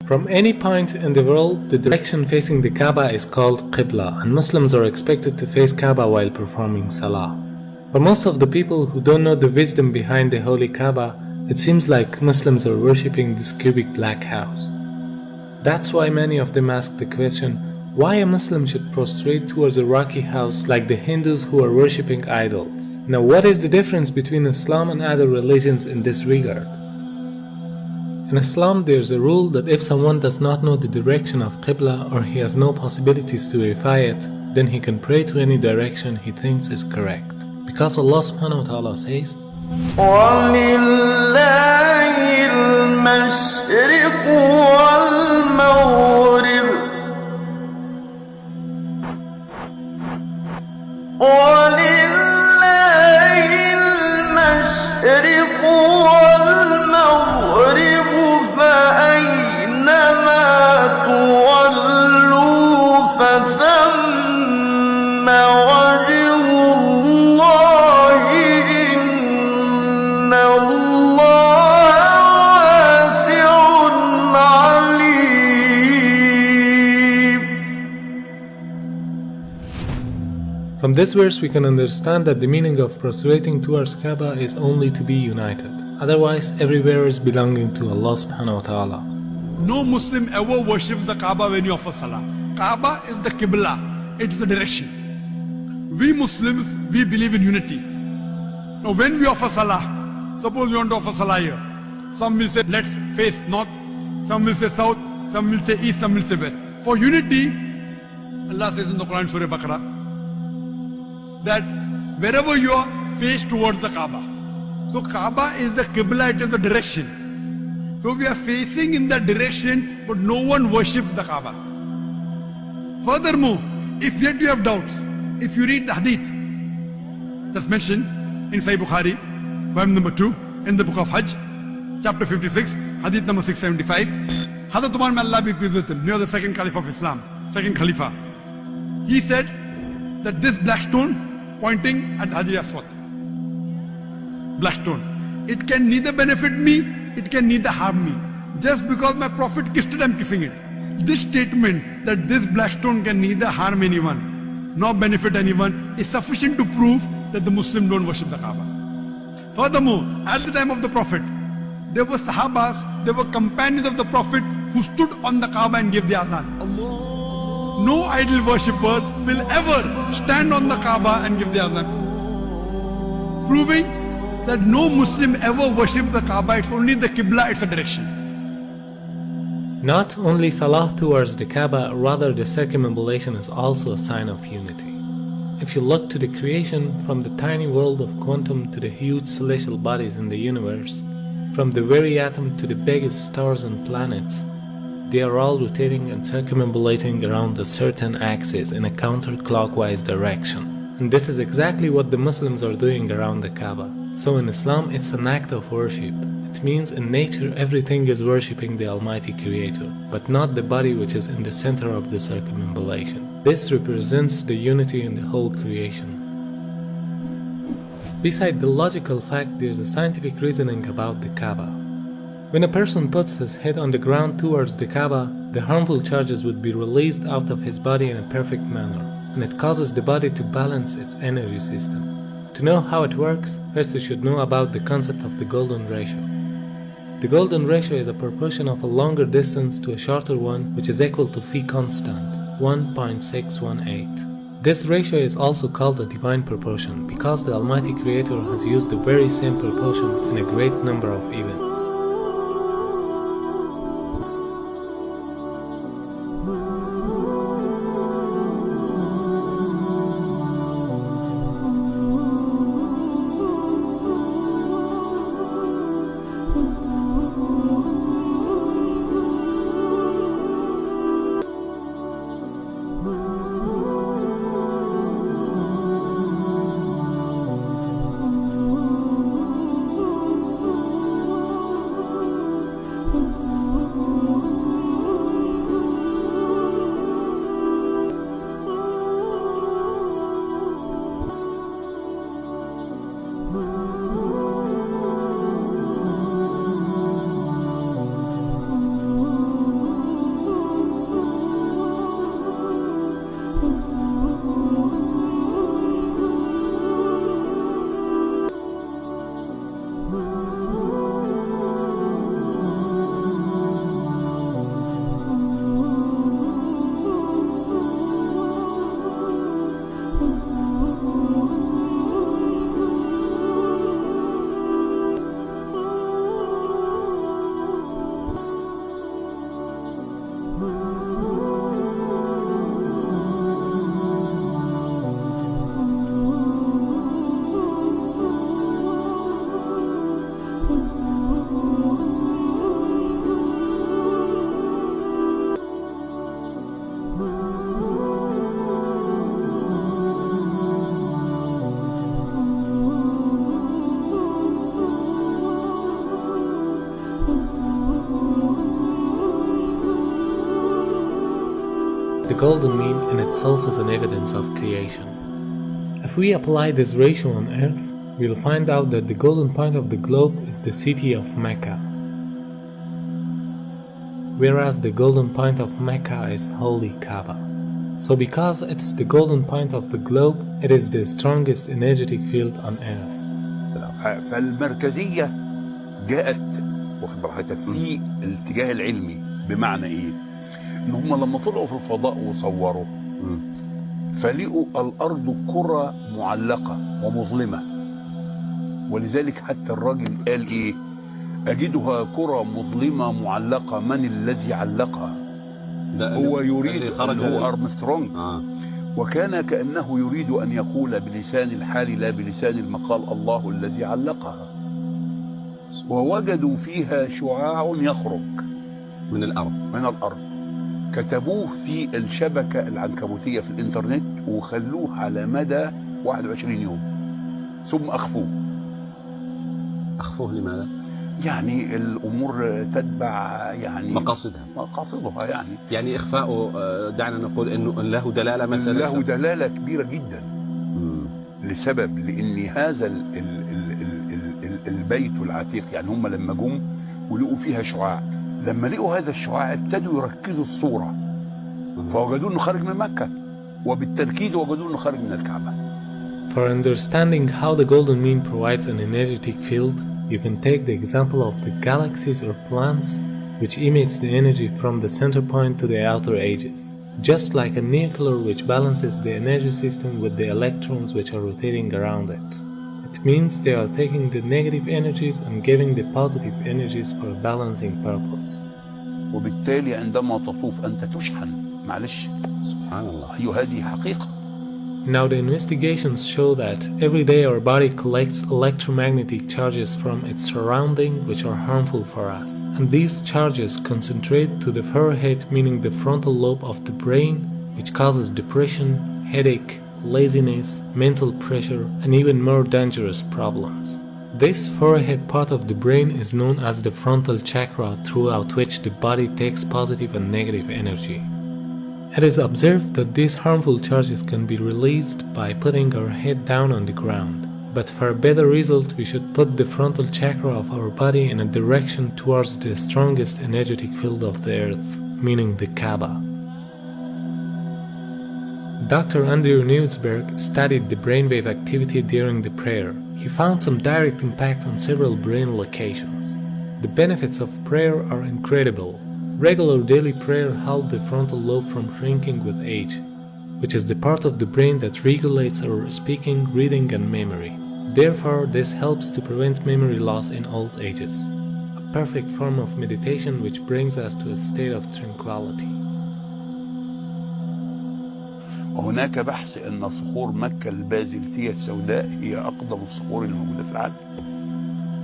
From any point in the world, the direction facing the Kaaba is called Qibla, and Muslims are expected to face Kaaba while performing Salah. For most of the people who don't know the wisdom behind the holy Kaaba, it seems like Muslims are worshipping this cubic black house. That's why many of them ask the question, why a Muslim should prostrate towards a rocky house like the Hindus who are worshipping idols. Now, what is the difference between Islam and other religions in this regard? In Islam, there's a rule that if someone does not know the direction of Qibla or he has no possibilities to verify it, then he can pray to any direction he thinks is correct. Because Allah subhanahu wa ta'ala says, وَلِلَّهِ الْمَشْرِقُ وَالْمَغْرِبُ وَلِلَّهِ الْمَشْرِقُ وَالْمَغْرِبُ فَأَيْنَمَا تُوَلُّوا فَثَمَّ وَجْهُ اللَّهِ إِنَّ اللَّهَ وَاسِعٌ عَلِيمٌ. From this verse we can understand that the meaning of prostrating towards Kaaba is only to be united. Otherwise, everywhere is belonging to Allah subhanahu wa ta'ala. No Muslim ever worships the Kaaba when you offer Salah. Kaaba is the Qibla, it is the direction. We Muslims, we believe in unity. Now when we offer Salah, suppose we want to offer Salah here. Some will say, let's face north, some will say south, some will say east, some will say west. For unity, Allah says in the Quran, Surah Baqarah, that wherever you are, face towards the Kaaba. So Kaaba is the Qibla, it is the direction. So we are facing in that direction, but no one worships the Kaaba. Furthermore, if yet you have doubts, if you read the hadith that's mentioned in Sahih Bukhari, volume number 2, in the book of Hajj, chapter 56, hadith number 675, Hazrat Umar, may Allah be pleased with him, near the second Caliph of Islam, second Khalifa, he said that this black stone pointing at Hajar Aswad, black stone, it can neither benefit me, it can neither harm me. Just because my Prophet kissed it, I'm kissing it. This statement that this black stone can neither harm anyone nor benefit anyone is sufficient to prove that the Muslims don't worship the Kaaba. Furthermore, at the time of the Prophet, there were Sahabas, there were companions of the Prophet who stood on the Kaaba and gave the azan. No idol worshipper will ever stand on the Kaaba and give the azan, proving that no Muslim ever worships the Kaaba. It's only the Qibla, it's a direction. Not only Salah towards the Kaaba, rather the circumambulation is also a sign of unity. If you look to the creation, from the tiny world of quantum to the huge celestial bodies in the universe, from the very atom to the biggest stars and planets, they are all rotating and circumambulating around a certain axis in a counterclockwise direction. And this is exactly what the Muslims are doing around the Kaaba. So in Islam, it's an act of worship. It means in nature everything is worshipping the Almighty Creator, but not the body which is in the center of the circumambulation. This represents the unity in the whole creation. Beside the logical fact, there's a scientific reasoning about the Kaaba. When a person puts his head on the ground towards the Kaaba, the harmful charges would be released out of his body in a perfect manner, and it causes the body to balance its energy system. To know how it works, first you should know about the concept of the golden ratio. The golden ratio is a proportion of a longer distance to a shorter one, which is equal to phi constant, 1.618. This ratio is also called a divine proportion because the Almighty Creator has used the very same proportion in a great number of events. The golden mean in itself is an evidence of creation. If we apply this ratio on Earth, we'll find out that the golden point of the globe is the city of Mecca, whereas the golden point of Mecca is Holy Kaaba. So because it's the golden point of the globe, it is the strongest energetic field on Earth. فالمركزية جاءت واخد بالك في الاتجاه العلمي، بمعنى ايه؟ ان هم لما طلعوا في الفضاء وصوروا فلقوا الارض كرة معلقة ومظلمة، ولذلك حتى الراجل قال ايه؟ اجدها كرة مظلمة معلقة، من الذي علقها؟ هو يريد هو أرمسترونج. وكان كأنه يريد أن يقول بلسان الحال لا بلسان المقال الله الذي علقها. ووجدوا فيها شعاع يخرج من الأرض كتبوه في الشبكة العنكبوتية في الإنترنت وخلوه على مدى 21 يوم ثم أخفوه لماذا؟ يعني الأمور تتبع يعني مقاصدها يعني إخفاؤه دعنا نقول إنه له دلالة مثلا، له دلالة كبيرة جدا. لسبب لأن هذا البيت العتيق، يعني هم لما جم ولقوا فيها شعاع، لما لقوا هذا الشعاع ابتدوا يركزوا الصورة فوجدوا إنه خارج من مكة، وبالتركيز وجدوا إنه خارج من الكعبة. For understanding how the golden mean provides an energetic field, you can take the example of the galaxies or planets, which emits the energy from the center point to the outer edges, just like a nuclear which balances the energy system with the electrons which are rotating around it. It means they are taking the negative energies and giving the positive energies for a balancing purpose. وبالتالي عندما تطوف أنت تشحن. معلش سبحان الله، هذه حقيقة. Now the investigations show that every day our body collects electromagnetic charges from its surrounding which are harmful for us, and these charges concentrate to the forehead, meaning the frontal lobe of the brain, which causes depression, headache, laziness, mental pressure, and even more dangerous problems. This forehead part of the brain is known as the frontal chakra, throughout which the body takes positive and negative energy. It is observed that these harmful charges can be released by putting our head down on the ground. But for a better result, we should put the frontal chakra of our body in a direction towards the strongest energetic field of the earth, meaning the Kaaba. Dr. Andrew Newsberg studied the brainwave activity during the prayer. He found some direct impact on several brain locations. The benefits of prayer are incredible. Regular daily prayer helps the frontal lobe from shrinking with age, which is the part of the brain that regulates our speaking, reading, and memory. Therefore, this helps to prevent memory loss in old ages, a perfect form of meditation which brings us to a state of tranquility. وهناك بحث أن صخور مكة البازلتية السوداء هي أقدم الصخور الموجودة في العالم.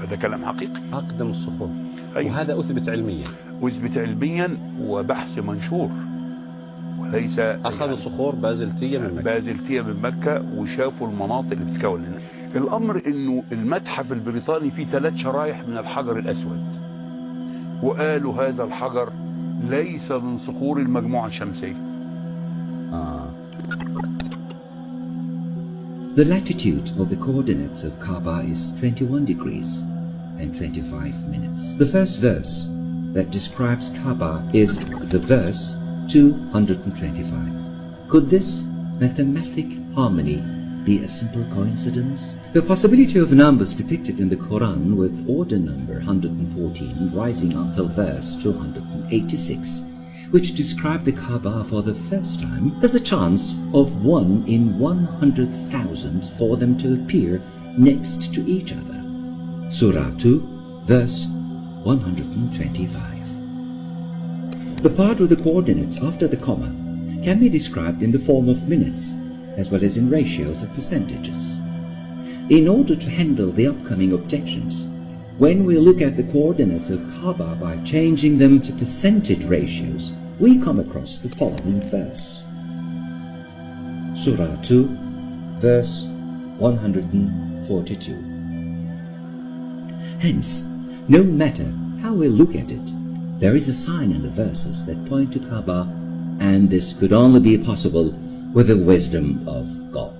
هذا كلام حقيقي. أقدم الصخور. أيوة. وهذا أثبت علميا وبحث منشور، وليس أخذوا يعني صخور بازلتية من مكة وشافوا المناطق اللي بتتكون هنا. الأمر إنه المتحف البريطاني فيه 3 شرايح من الحجر الأسود، وقالوا هذا الحجر ليس من صخور المجموعة الشمسية. The latitude of the coordinates of Kaaba is 21 degrees and 25 minutes. The first verse that describes Kaaba is the verse 225. Could this mathematic harmony be a simple coincidence? The possibility of numbers depicted in the Quran with order number 114 rising until verse 286, which describe the Kaaba for the first time, has a chance of 1 in 100,000 for them to appear next to each other. Surah 2, verse 125. The part of the coordinates after the comma can be described in the form of minutes, as well as in ratios of percentages. In order to handle the upcoming objections, when we look at the coordinates of Kaaba by changing them to percentage ratios, we come across the following verse. Surah 2, verse 142. Hence, no matter how we look at it, there is a sign in the verses that point to Kaaba and this could only be possible with the wisdom of God.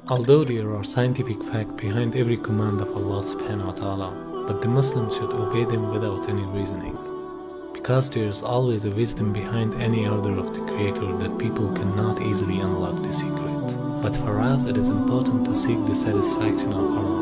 Although there are scientific facts behind every command of Allah subhanahu wa ta'ala, but the Muslims should obey them without any reasoning. Because there is always a wisdom behind any order of the Creator that people cannot easily unlock the secret. But for us it is important to seek the satisfaction of our